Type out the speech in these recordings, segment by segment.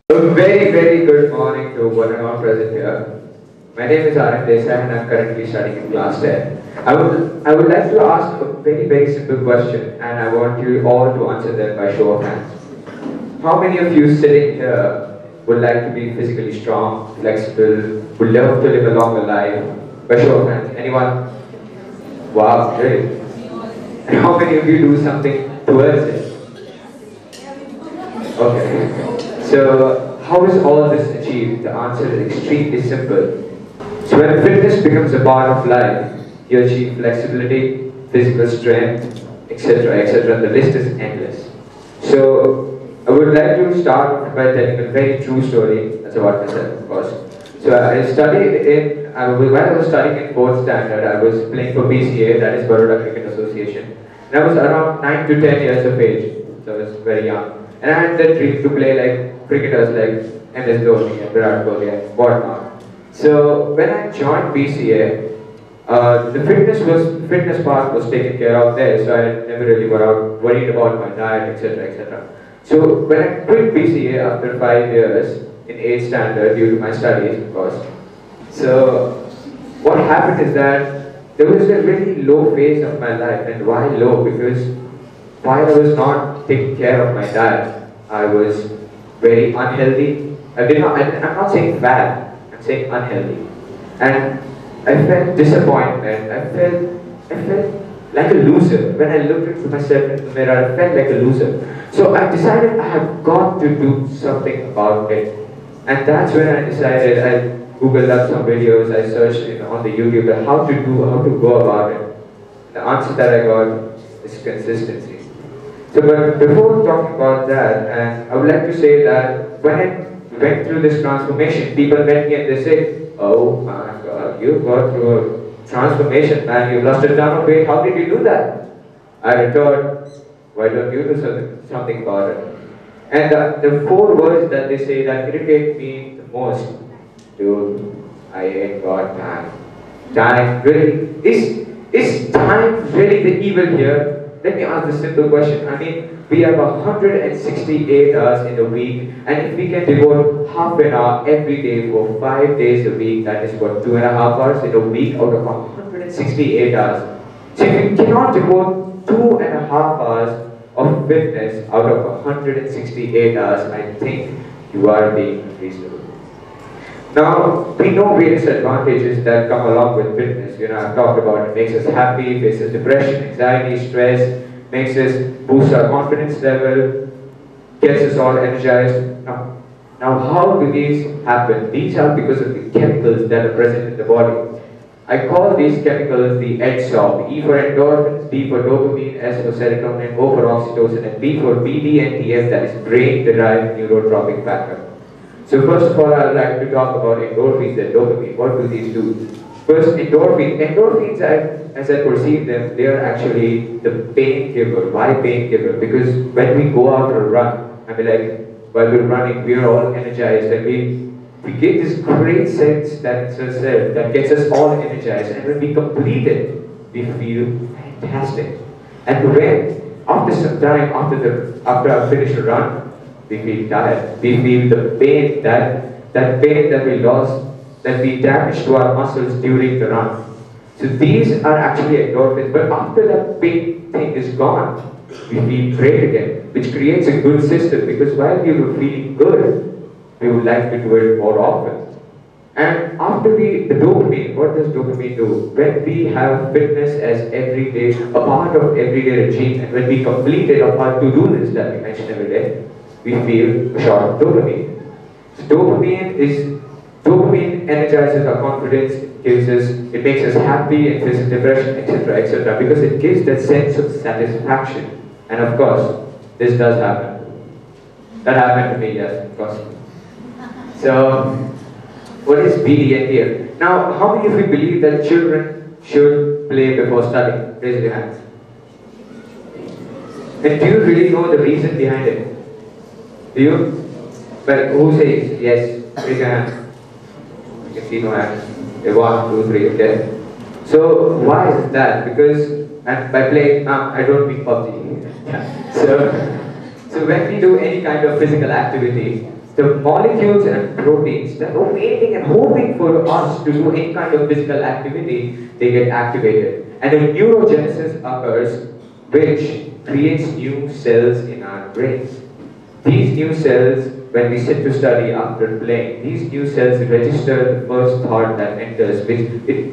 A very, very good morning to one and all present here. My name is Aryan and I'm currently studying in class 10. I would like to ask a very, very simple question and I want you all to answer them by show of hands. How many of you sitting here would like to be physically strong, flexible, would love to live a longer life? By show of hands. Anyone? Wow, really? And how many of you do something towards it? Okay. So, how is all this achieved? The answer is extremely simple. So, when fitness becomes a part of life, you achieve flexibility, physical strength, etc., etc. The list is endless. So, I would like to start by telling a very true story. That's about myself, of course. So, when I was studying in 4th standard, I was playing for BCA, that is Baroda Cricket Association. And I was around 9 to 10 years of age, so I was very young. And I had that dream to play like cricketers like MS Dhoni and Virat Kohli and whatnot. So when I joined BCA, the fitness part was taken care of there, so I never really worried about my diet, etc., etc. So when I quit BCA after 5 years in 8th standard due to my studies, of course. So what happened is that there was a really low phase of my life, and why low? Because while I was not taking care of my diet, I was very unhealthy. I'm not saying fat, I'm saying unhealthy. And I felt disappointment. I felt like a loser. When I looked into myself in the mirror, I felt like a loser. So I decided I have got to do something about it. And that's when I decided, I googled up some videos, I searched on the YouTube how to go about it. The answer that I got is consistency. So, but before talking about that, and I would like to say that when I went through this transformation, people met me and they say, "Oh my God, you got through a transformation, man. You lost a ton of weight. How did you do that?" I retort, "Why don't you do something about it?" And the 4 words that they say that irritate me the most, dude, I ain't got time. Time really is time really the evil here? Let me ask the simple question. I mean, we have 168 hours in a week, and if we can devote half an hour every day for 5 days a week, that is what, 2.5 hours in a week out of 168 hours. So if you cannot devote 2.5 hours of fitness out of 168 hours, I think you are being unreasonable. Now, we know various advantages that come along with fitness. You know, I've talked about it makes us happy, faces depression, anxiety, stress, makes us boost our confidence level, gets us all energized. Now how do these happen? These are because of the chemicals that are present in the body. I call these chemicals the EDSOP. E for endorphins, D for dopamine, S for serotonin, O for oxytocin, and B for BDNF, that is brain-derived neurotropic factor. So first of all, I would like to talk about endorphins and dopamine. What do these do? First, endorphins. Endorphins, as I perceive them, they are actually the pain giver. Why pain giver? Because when we go out for a run, I mean, like, while we're running, we are all energized and we get this great sense that gets us all energized. And when we complete it, we feel fantastic. And when, after some time, after I finish a run, we feel tired. We feel the pain, that pain that we lost, that we damaged to our muscles during the run. So these are actually endorphins, but after that pain thing is gone, we feel great again, which creates a good system, because while we were feeling good, we would like to do it more often. And after the dopamine, what does dopamine do? When we have fitness as everyday, a part of everyday regime, and when we complete it of our to-do list that we mention every day, we feel a shot of dopamine. So dopamine energizes our confidence, it makes us happy, it faces depression, etc., etc., because it gives that sense of satisfaction. And of course, this does happen. That happened to me, yes, of course. So, what is BDNF? Now, how many of you believe that children should play before studying? Raise your hands. And do you really know the reason behind it? Do you? Well, who says yes? Raise your hand. You can see no hands. Okay, 1, 2, 3, okay. So, why is that? Because, and by playing, I don't mean PUBG. So when we do any kind of physical activity, The molecules and proteins that are waiting and hoping for us to do any kind of physical activity, they get activated. And a neurogenesis occurs which creates new cells in our brains. These new cells, when we sit to study after playing, these new cells register the first thought that enters, which it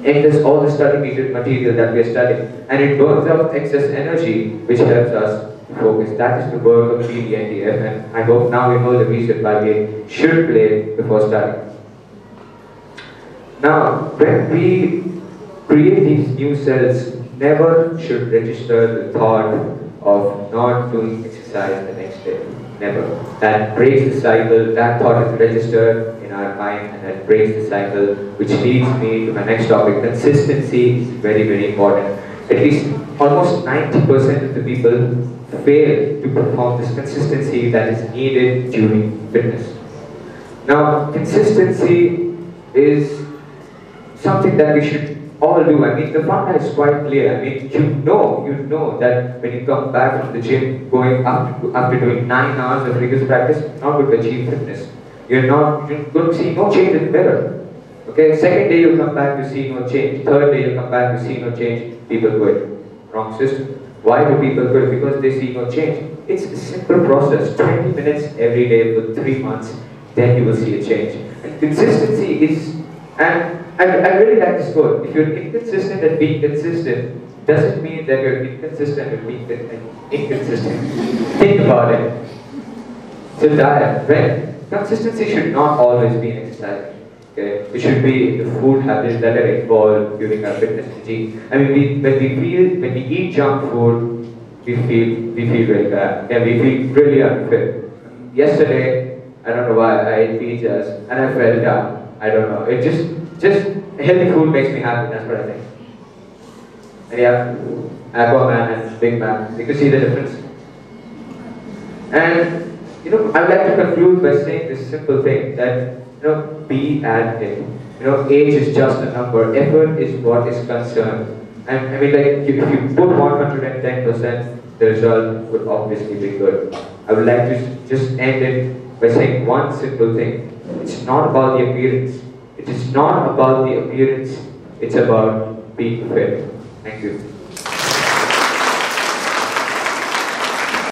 enters all the study material that we are studying, and it burns off excess energy, which helps us focus. That is the work of BDNTF, and I hope now you know the reason why we should play before studying. Now, when we create these new cells, never should register the thought of not doing exercise the next day. Never. That breaks the cycle, that thought is registered in our mind, and that breaks the cycle, which leads me to my next topic. Consistency is very, very important. At least almost 90% of the people fail to perform this consistency that is needed during fitness. Now, consistency is something that we should all do. I mean, the funda is quite clear. I mean, you know that when you come back from the gym, going after doing 9 hours of rigorous practice, not going to achieve fitness. You're going to see no change in the mirror. Okay, second day you come back to see no change. Third day you come back to see no change. People quit. Wrong system. Why do people quit? Because they see no change. It's a simple process. 20 minutes every day for 3 months, then you will see a change. And consistency is, and I really like this quote. If you're inconsistent at being consistent, doesn't mean that you're inconsistent at being inconsistent. Think about it. So diet, when consistency should not always be in exercise. Okay? It should be the food habits that are involved during our fitness regime. I mean, when we eat junk food, we feel really bad. Yeah, we feel really unfit. Yesterday, I don't know why, I ate pizzas and I fell down. I don't know. It just healthy food makes me happy. That's what I think. And yeah, Aquaman and Big Man. You can see the difference. And I would like to conclude by saying this simple thing that be at it. Age is just a number. Effort is what is concerned. And I mean, like, if you put 110%, the result would obviously be good. I would like to just end it by saying one simple thing. It's not about the appearance. It is not about the appearance. It's about being fit. Thank you.